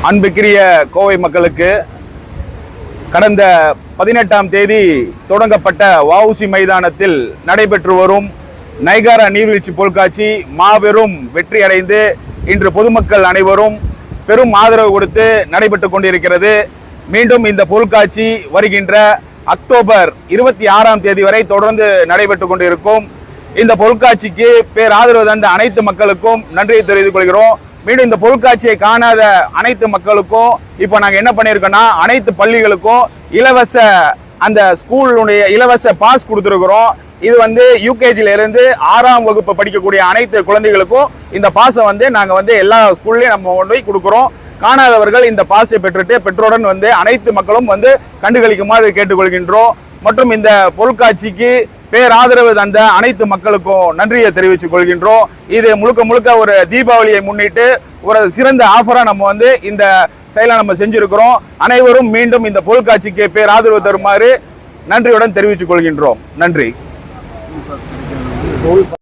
அன்புக்குரிய கோவை மக்களுக்கு கடந்த 18ஆம் தேதி தொடங்கப்பட்ட வஉசி மைதானத்தில் நடைபெற்று வரும் நைகாரா நீர்வீழ்ச்சி பொருட்காட்சி மாபெரும் வெற்றி அடைந்து இன்று பொதுமக்கள் அனைவரும் பெரும் ஆதரவு கொடுத்து நடைபெற்று கொண்டிருக்கிறது. மீண்டும் இந்த பொருட்காட்சி வருகின்ற அக்டோபர் 26ஆம் தேதி வரை தொடர்ந்து நடைபெற்று கொண்டிருக்கும். இந்த பொருட்காட்சிக்கு பேராதரவு தந்த அனைத்து மக்களுக்கும் நன்றியை தெரிவித்துக் கொள்கிறோம். மீண்டும் இந்த பொருட்காட்சியை காணாத அனைத்து மக்களுக்கும் இப்போ நாங்கள் என்ன பண்ணியிருக்கோம்னா, அனைத்து பள்ளிகளுக்கும் இலவச அந்த ஸ்கூலுடைய இலவச பாஸ் கொடுத்துருக்குறோம். இது யூகேஜில இருந்து 6ஆம் வகுப்பு படிக்கக்கூடிய அனைத்து குழந்தைகளுக்கும் இந்த பாஸை நாங்கள் எல்லா ஸ்கூல்லையும் நம்ம கொண்டு போய் கொடுக்குறோம். காணாதவர்கள் இந்த பாஸை பெற்றுட்டு பெற்றோருடன் அனைத்து மக்களும் கண்டுகளிக்குமாறு கேட்டுக்கொள்கின்றோம். மற்றும் இந்த பொருட்காட்சிக்கு பேராதரவு தந்த அனைத்து மக்களுக்கும் நன்றியை தெரிவித்துக் கொள்கின்றோம். இது முழுக்க ஒரு தீபாவளியை முன்னிட்டு ஒரு சிறந்த ஆஃபரா நம்ம இந்த செயலை நம்ம செஞ்சிருக்கிறோம். அனைவரும் மீண்டும் இந்த பொருட்காட்சிக்கு பேராதரவு தருமாறு நன்றியுடன் தெரிவித்துக் கொள்கின்றோம். நன்றி.